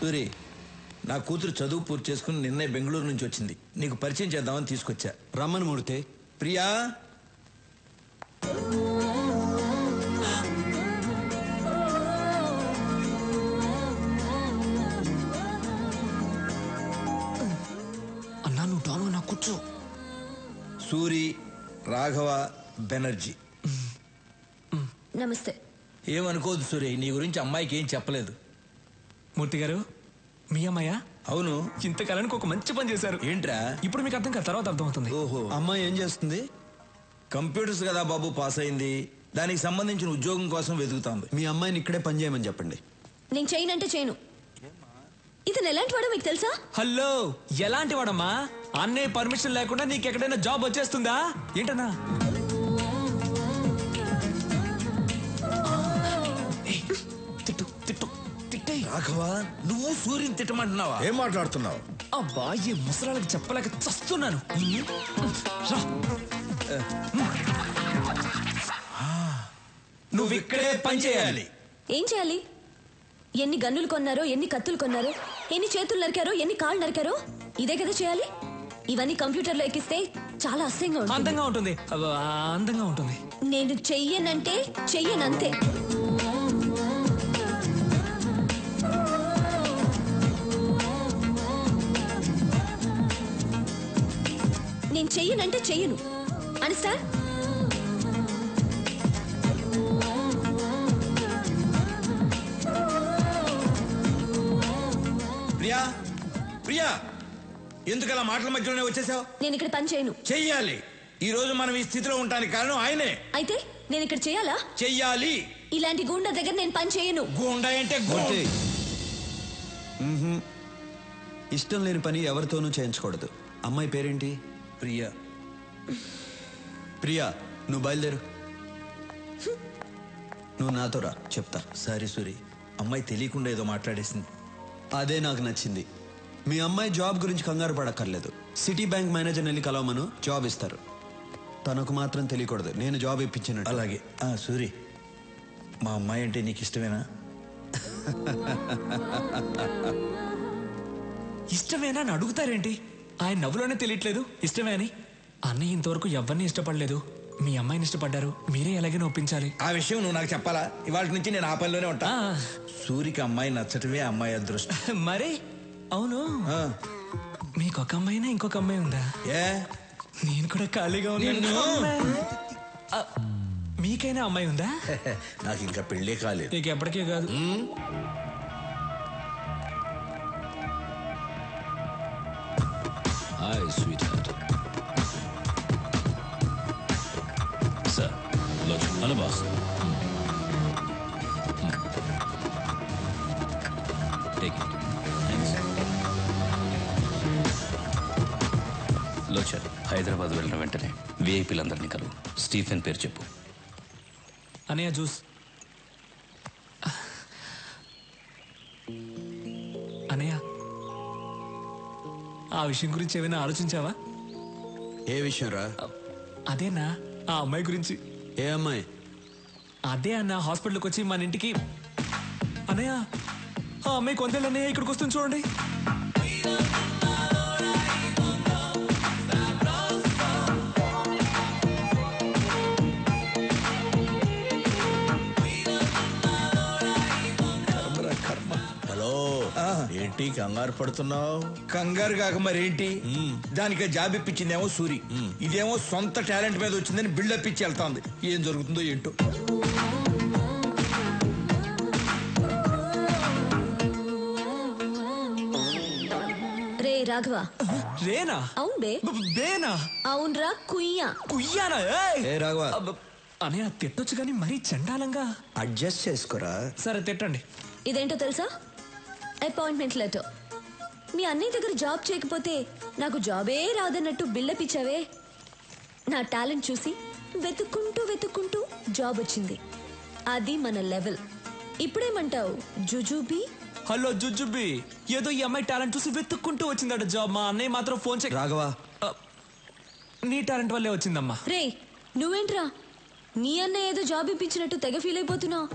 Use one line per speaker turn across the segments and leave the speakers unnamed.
సూరి, నా కూతురు చదువు పూర్తి చేసుకుని నిన్నే బెంగళూరు నుంచి వచ్చింది. నీకు పరిచయం చేద్దామని తీసుకొచ్చా.
రమ్మని మూడితే.
ప్రియా,
అన్నా నువ్వు డాను నా కూర్చో.
సూరి, రాఘవ బెనర్జీ.
నమస్తే.
ఏమనుకోదు సూరి, నీ గురించి అమ్మాయికి ఏం చెప్పలేదు.
మూర్తి గారు, మీ అమ్మాయ?
అవును.
ఇంతకాలానికి ఒక మంచి పని చేశారు.
ఏంట్రా?
ఇప్పుడు మీకు అర్థం కాదు, తర్వాత అర్థమవుతుంది.
ఓహో,
అమ్మాయి ఏం చేస్తుంది?
కంప్యూటర్స్ కదా బాబు, పాస్ అయింది. దానికి సంబంధించిన ఉద్యోగం కోసం వెతుకుతాంది.
మీ అమ్మాయిని ఇక్కడే పని చేయమని చెప్పండి.
నేను చేయనంటే చేయను. ఇతను ఎలాంటి వాడో మీకు తెలుసా?
హలో, ఎలాంటి వాడమ్మా? అన్నయ్య పర్మిషన్ లేకుండా నీకు ఎక్కడైనా జాబ్ వచ్చేస్తుందా ఏంటన్నా? తిట్టు తిట్టు తిట్టే.
రాఘవ, నువ్వు సూర్యుని తిట్టమంటున్నావా?
ఏం మాట్లాడుతున్నావు?
అబ్బా, ఈ ముసలాళ్ళకి చెప్పలేక చస్తున్నాను. రా.
నువ్వు ఇక్కడే పని చేయాలి.
ఏం చేయాలి? ఎన్ని గన్నులు కొన్నారో, ఎన్ని కత్తులు కొన్నారో, ఎన్ని చేతులు నరికారో, ఎన్ని కాళ్ళు నరికారో, ఇదే కదా చేయాలి. ఇవన్నీ కంప్యూటర్లో ఎక్కిస్తే చాలా అసహ్యంగా ఉంటుంది.
అందంగా ఉంటుంది. అందంగా ఉంటుంది.
నేను చెయ్యనంటే చెయ్యనంతే. నేను చెయ్యనంటే చెయ్యను. అండర్స్టాండ్?
ప్రియా, ప్రియా, ఎందుకు అలా మాటల మధ్యలోనే వచ్చేసావు?
నేను ఇక్కడ పని చేయను.
చెయ్యాలి. ఈ రోజు మనం ఈ స్థితిలో ఉండడానికి కారణం ఆయనే.
అయితే నేను ఇక్కడ చేయాలా?
చెయ్యాలి.
ఇలాంటి గూండా దగ్గర నేను పని చేయను.
గూండా అంటే
మూర్తి, ఇష్టం లేని పని ఎవరితోనూ చేయించకూడదు. అమ్మాయి పేరేంటి?
ప్రియా.
ప్రియా, నువ్వు బయలుదేరు. నువ్వు నాతో రా, చెప్తా.
సారీ సూరి, అమ్మాయి తెలియకుండా ఏదో మాట్లాడేసింది.
అదే నాకు నచ్చింది. మీ అమ్మాయి జాబ్ గురించి కంగారు పడక్కర్లేదు. సిటీ బ్యాంక్ మేనేజర్ వెళ్ళి కలవమను, జాబ్ ఇస్తారు. తనకు మాత్రం తెలియకూడదు నేను జాబ్ ఇప్పించినట్టు.
అలాగే. సూరి, మా అమ్మాయి అంటే నీకు ఇష్టమేనా?
ఇష్టమేనా అని అడుగుతారేంటి? ఆయన నవ్వులోనే తెలియట్లేదు ఇష్టమే అని. అన్నయ్య ఇంతవరకు ఎవరిని ఇష్టపడలేదు. మీ అమ్మాయిని ఇష్టపడ్డారు. మీరే ఎలాగైనా ఒప్పించాలి.
ఆ విషయం నువ్వు నాకు చెప్పాలా? ఇవాళ నుంచి నేను ఆ పనిలోనే ఉంటా.
ఆ.
సూరికి అమ్మాయి నచ్చటమే అమ్మాయి అదృష్టం.
మరే అవును. మీకు ఒక అమ్మాయినా ఇంకొక అమ్మాయి ఉందా?
ఏ,
నేను కూడా ఖాళీగా ఉన్నాను. మీకైనా అమ్మాయి ఉందా?
నాకు ఇంకా పెళ్ళే కాలేదు.
నీకు ఎప్పటికే కాదు.
Hi, sweetheart. Sir, Lodge. Hallo, boss. Take it. Thanks. లోచర్, Hyderabad వెళ్ళిన వెంటనే విఐపీలందరినీ కలువు. స్టీఫెన్ పేరు చెప్పు.
అనయ్య జ్యూస్. అనయ్య, ఆ విషయం గురించి ఏమైనా ఆలోచించావా?
ఏ విషయం రా?
అదేనా, ఆ అమ్మాయి గురించి.
ఏ అమ్మాయి?
అదే అన్న, హాస్పిటల్కి వచ్చి మన ఇంటికి. అన్నయ్య, ఆ అమ్మాయి కొందేళ్ళు అన్నయ్య ఇక్కడికి వస్తుంది చూడండి.
హలో, ఏంటి కంగారు పడుతున్నావు?
కంగారు కాక మరేంటి? దానికి జాబ్ ఇప్పించిందేమో సూరి, ఇదేమో సొంత టాలెంట్ మీద వచ్చిందని బిల్డప్ ఇచ్చి వెళ్తాంది. ఏం జరుగుతుందో ఏంటో.
రే రాఘవ.
రేనా?
అవును బే.
బేనా?
అవునరా, కుయ్యా.
కుయ్యానా?
ఏ రాఘవ,
అనయ్య తిట్టొచ్చు కానీ మరీ చండాలంగా.
అడ్జస్ట్ చేసుకోరా.
సరే తిట్టండి.
ఇదేంటో తెలుసా? Appointment letter. మీ అన్నయ్య దగ్గర జాబ్ చేయకపోతే నాకు జాబే రాదన్నట్టు బిల్డప్ ఇచ్చావే. నా టాలెంట్ చూసి వెతుక్కుంటూ వెతుక్కుంటూ జాబ్ వచ్చింది. అది మన లెవెల్. ఇప్పుడేమంటావు జుజుబీ?
హలో జుజుబీ, ఏదో ఈ అమ్మాయి టాలెంట్ చూసి వెతుక్కుంటూ వచ్చిందట జాబ్. మా అన్నయ్య మాత్రం ఫోన్ చేయి.
రాఘవ,
నీ టాలెంట్ వల్లే వచ్చిందమ్మా.
రే నువ్వేంట్రా, నీ అన్నయ్య ఏదో జాబ్ ఇప్పించినట్టు తెగ ఫీల్ అయిపోతున్నావు.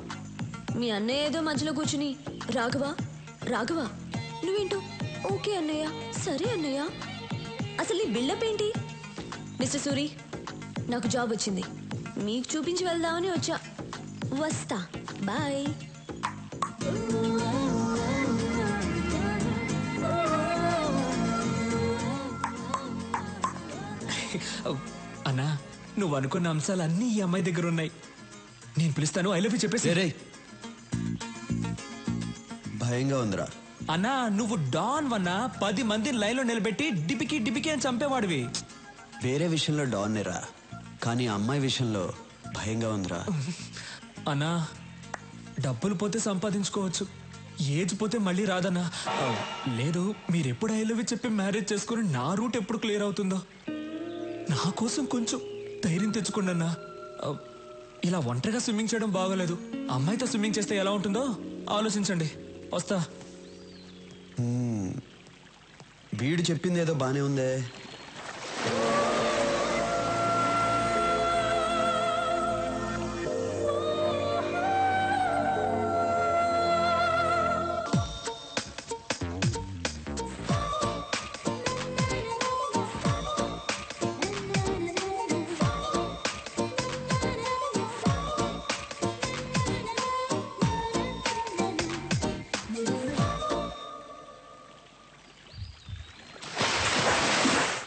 మీ అన్నయ్య ఏదో మధ్యలో కూర్చుని రాఘవ రాఘవ నువ్వేంటో ఓకే అన్నయ్య, సరే అన్నయ్య. అసలు నీ బిల్డప్ ఏంటి? మిస్టర్ సూరి, నాకు జాబ్ వచ్చింది, మీకు చూపించి వెళ్దామని వచ్చా. వస్తా, బాయ్.
అన్నా, నువ్వు అనుకున్న అంశాలు అన్నీ ఈ అమ్మాయి దగ్గర ఉన్నాయి. నేను పిలుస్తాను, ఐ లవ్ యూ చెప్పేసి.
రే భయంగా ఉందిరా.
అన్నా, నువ్వు డాన్ వన్నా 10 మందిని లైన్లో నిలబెట్టి డిపికి డిపికి అని చంపేవాడివి.
వేరే విషయంలో డాన్నేరా, కానీ అమ్మాయి విషయంలో భయంగా ఉందిరా.
అన్నా, డబ్బులు పోతే సంపాదించుకోవచ్చు, ఏజ్ పోతే మళ్ళీ రాదన్నా. లేదు, మీరెప్పుడు ఐ లవ్ యూ చెప్పి మ్యారేజ్ చేసుకుని నా రూట్ ఎప్పుడు క్లియర్ అవుతుందో. నా కోసం కొంచెం ధైర్యం తెచ్చుకోండి. ఇలా ఒంటరిగా స్విమ్మింగ్ చేయడం బాగోలేదు. అమ్మాయితో స్విమ్మింగ్ చేస్తే ఎలా ఉంటుందో ఆలోచించండి. వస్తా.
వీడు చెప్పింది ఏదో బానే ఉందే.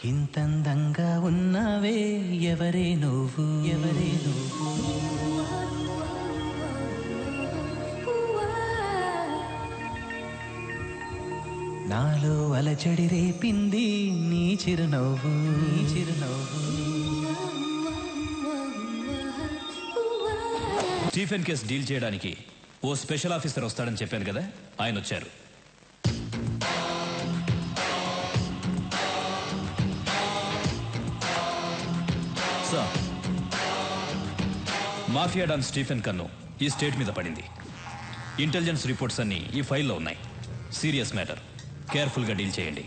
ఇంతందంగా ఉన్నావే, ఎవరే నువ్వు, ఎవరే నువ్వు. నాలో అలచడి రేపింది నీ చిరునవ్వు, నీ చిరునవ్వు.
స్టీఫెన్ కేసు డీల్ చేయడానికి ఓ స్పెషల్ ఆఫీసర్ వస్తాడని చెప్పాను కదా, ఆయన వచ్చారు. మాఫియా డాన్ స్టీఫెన్ కన్ను ఈ స్టేట్ మీద పడింది. ఇంటెలిజెన్స్ రిపోర్ట్స్ అన్ని ఈ ఫైల్లో ఉన్నాయి. సీరియస్ మ్యాటర్, కేర్ఫుల్గా డీల్ చేయండి.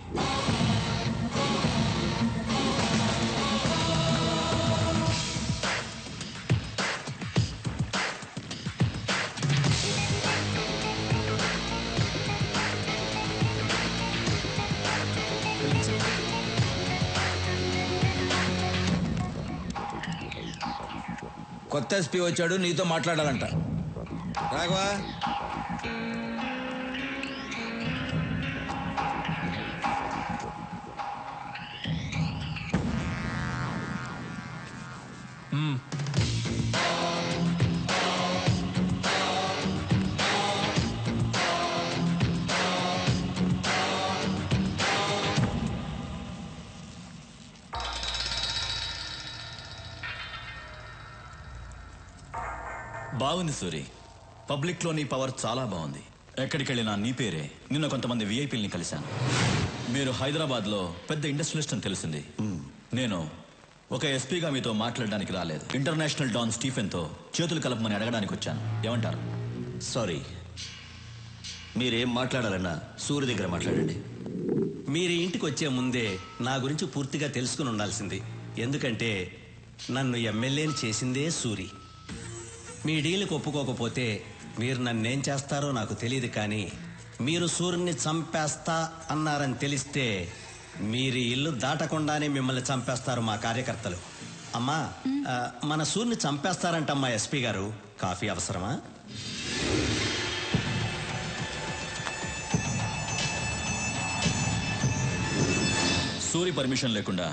కొత్త ఎస్పీ వచ్చాడు, నీతో మాట్లాడాలంట. రాఘవా,
బాగుంది సూరి, పబ్లిక్ లో నీ పవర్ చాలా బాగుంది. ఎక్కడికి వెళ్ళినా నీ పేరే. నిన్న కొంతమంది విఐపీలని కలిశాను. మీరు హైదరాబాద్ లో పెద్ద ఇండస్ట్రియలిస్ట్ అని తెలిసింది. నేను ఒక ఎస్పీగా మీతో మాట్లాడడానికి రాలేదు. ఇంటర్నేషనల్ డాన్ స్టీఫెన్ తో చేతులు కలపమని అడగడానికి వచ్చాను. ఏమంటారు?
సారీ, మీరేం మాట్లాడాలన్నా సూర్య దగ్గర మాట్లాడండి. మీరు ఇంటికి వచ్చే ముందే నా గురించి పూర్తిగా తెలుసుకుని ఉండాల్సింది. ఎందుకంటే నన్ను ఎమ్మెల్యేని చేసిందే సూరి. మీ డీల్కి ఒప్పుకోకపోతే మీరు నన్నేం చేస్తారో నాకు తెలియదు, కానీ మీరు సూర్యుని చంపేస్తా అన్నారని తెలిస్తే మీరు ఇల్లు దాటకుండానే మిమ్మల్ని చంపేస్తారు మా కార్యకర్తలు. అమ్మా, మన సూర్యుని చంపేస్తారంటమ్మా ఎస్పీ గారు. కాఫీ అవసరమా?
సూరి పర్మిషన్ లేకుండా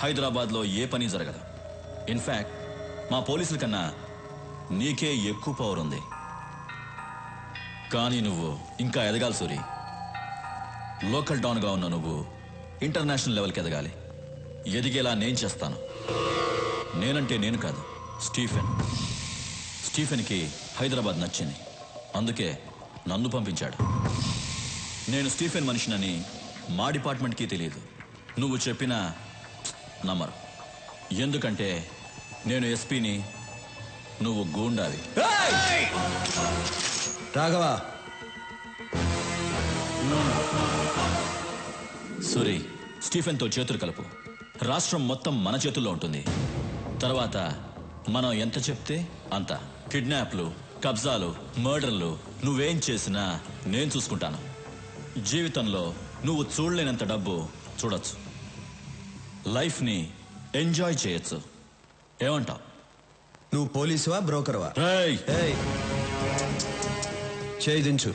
హైదరాబాద్ లో ఏ పని జరగదు. ఇన్ఫాక్ట్ మా పోలీసుల కన్నా నీకే ఎక్కువ పవర్ ఉంది. కానీ నువ్వు ఇంకా ఎదగాలి సూరి. లోకల్ డాన్గా ఉన్న నువ్వు ఇంటర్నేషనల్ లెవెల్కి ఎదగాలి. ఎదిగేలా నేను చేస్తాను. నేనంటే నేను కాదు, స్టీఫెన్. స్టీఫెన్కి హైదరాబాద్ నచ్చింది, అందుకే నన్ను పంపించాడు. నేను స్టీఫెన్ మనిషినని మా డిపార్ట్మెంట్కి తెలియదు. నువ్వు చెప్పినా నమ్మరు. ఎందుకంటే నేను ఎస్పీని, నువ్వు గూండావి.
రాఘవా,
సూరి, స్టీఫెన్తో చేతులు కలుపు. రాష్ట్రం మొత్తం మన చేతుల్లో ఉంటుంది. తర్వాత మనం ఎంత చెప్తే అంత. కిడ్నాప్లు, కబ్జాలు, మర్డర్లు నువ్వేం చేసినా నేను చూసుకుంటాను. జీవితంలో నువ్వు చూడలేనంత డబ్బు చూడొచ్చు, లైఫ్ని ఎంజాయ్ చేయొచ్చు. ఏమంటావు?
నువ్వు పోలీసువా బ్రోకర్వా?
రేయ్!
ఏయ్, చేయి దించు.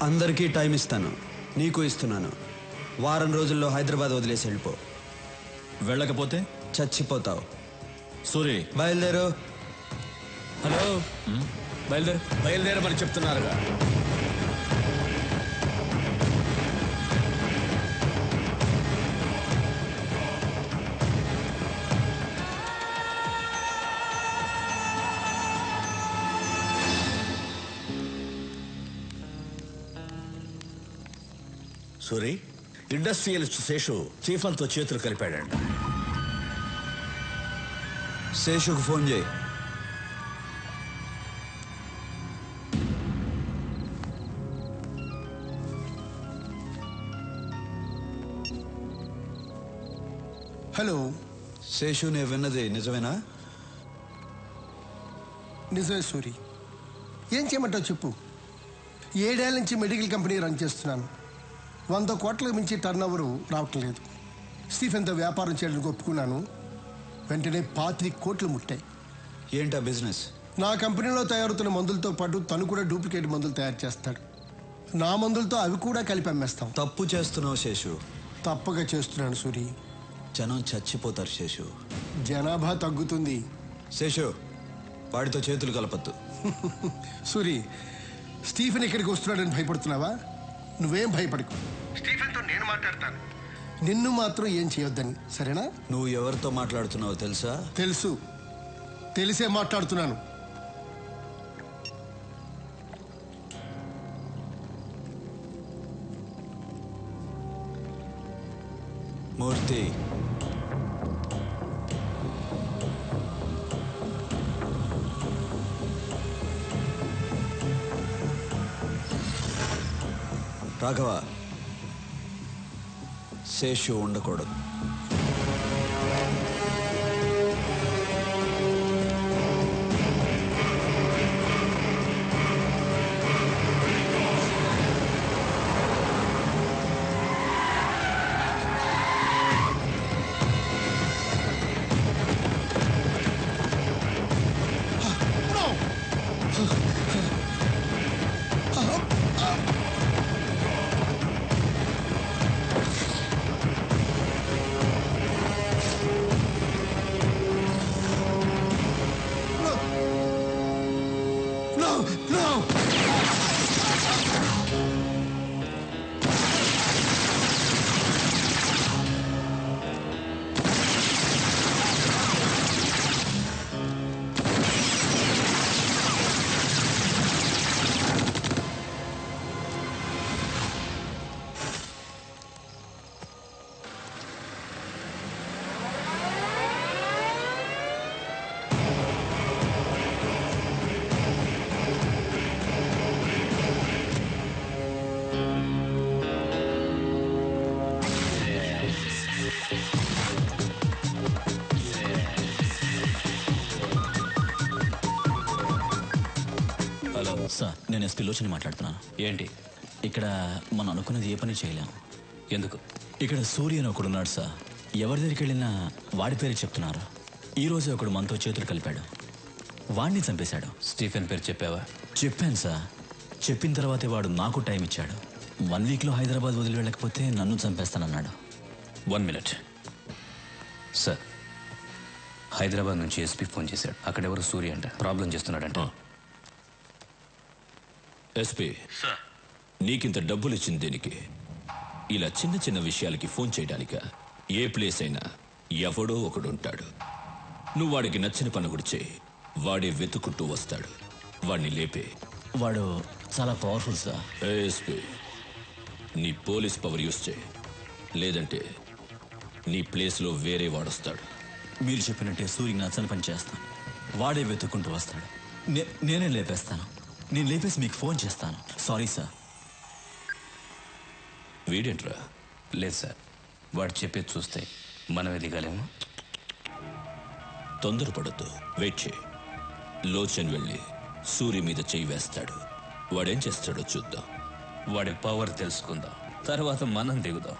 అందరికీ టైం ఇస్తాను, నీకు ఇస్తున్నాను. వారం రోజుల్లో హైదరాబాద్ వదిలేసి వెళ్ళిపో.
వెళ్ళకపోతే
చచ్చిపోతావు.
సూరి,
బయలుదేరు.
హలో,
బయలుదేరమని చెప్తున్నారుగా. సూరి, ఇండస్ట్రియలిస్ట్ శేషు చీఫన్తో చేతులు కలిపాడంట.
శేషుకు ఫోన్ చేయి.
హలో
శేషు, నేను విన్నది నిజమేనా?
నిజమే సూరి. ఏం చేయమంటావు చెప్పు. 7 ఏళ్ల నుంచి మెడికల్ కంపెనీ రన్ చేస్తున్నాను. 100 కోట్లకు మించి టర్న్ ఓవర్ రావటం లేదు. స్టీఫెన్తో వ్యాపారం చేయడానికి ఒప్పుకున్నాను. వెంటనే 25 కోట్లు ముట్టాయి.
ఏంటా బిజినెస్?
నా కంపెనీలో తయారవుతున్న మందులతో పాటు తను కూడా డూప్లికేట్ మందులు తయారు చేస్తాడు. నా మందులతో అవి కూడా కలిపి అమ్మేస్తాం.
తప్పు చేస్తున్నావు శేషు.
తప్పగా చేస్తున్నాను సూరి.
జనం చచ్చిపోతారు శేషు.
జనాభా తగ్గుతుంది.
శేషు, వాడితో చేతులు కలపద్దు.
సూరి, స్టీఫెన్ ఇక్కడికి వస్తున్నాడని భయపడుతున్నావా? నువ్వేం భయపడకు. స్టీఫెన్తో నేను మాట్లాడతాను. నిన్ను మాత్రం ఏం చేయొద్దని, సరేనా?
నువ్వు ఎవరితో మాట్లాడుతున్నావో తెలుసా?
తెలుసు, తెలిసే మాట్లాడుతున్నాను.
మూర్తి, రాఘవ, శేషు ఉండకూడదు.
హలో సార్, నేను ఎస్పీ లోచని మాట్లాడుతున్నాను.
ఏంటి?
ఇక్కడ మనం అనుకున్నది ఏ పని చేయలేము.
ఎందుకు?
ఇక్కడ సూర్య అని ఒకడున్నాడు సార్. ఎవరి దగ్గరికి వెళ్ళినా వాడి పేరు చెప్తున్నారు. ఈ రోజు ఒకడు మనతో చేతులు కలిపాడు, వాడిని చంపేశాడు.
స్టీఫెన్ పేరు చెప్పావా?
చెప్పాను సార్. చెప్పిన తర్వాతే వాడు నాకు టైం ఇచ్చాడు. 1 వీక్లో హైదరాబాద్ వదిలి వెళ్ళకపోతే నన్ను చంపేస్తానన్నాడు.
1 మినిట్ సార్. హైదరాబాద్ నుంచి ఎస్పీ ఫోన్ చేశాడు. అక్కడెవరు సూర్య అంట ప్రాబ్లం చేస్తున్నాడంట.
ఎస్పీ, నీకింత డబ్బులు ఇచ్చింది దేనికి? ఇలా చిన్న చిన్న విషయాలకి ఫోన్ చేయడానిక? ఏ ప్లేస్ అయినా ఎవడో ఒకడుంటాడు. నువ్వు వాడికి నచ్చిన పని కూడా చేయి, వాడే వెతుకుంటూ వస్తాడు. వాడిని లేపే.
వాడు చాలా పవర్ఫుల్ సార్.
ఎస్పీ, నీ పోలీస్ పవర్ యూస్ చేయి, లేదంటే నీ ప్లేస్లో వేరే వాడొస్తాడు.
మీరు చెప్పినట్టే సూర్యకి నచ్చని పని చేస్తాను. వాడే వెతుక్కుంటూ వస్తాడు. నేనే లేపేస్తాను. నేను లేపేసి మీకు ఫోన్ చేస్తాను. Sorry sir.
వీడేంట్రా?
లేదు సార్, వాడు చెప్పేది చూస్తే మనం ఎదిగాలేము.
తొందరపడద్దు, వెయిట్ చేయి. లోచన్ వెళ్ళి సూర్య మీద చెయ్యి వేస్తాడు. వాడేం చేస్తాడో చూద్దాం.
వాడి పవర్ తెలుసుకుందాం, తర్వాత మనం దిగుదాం.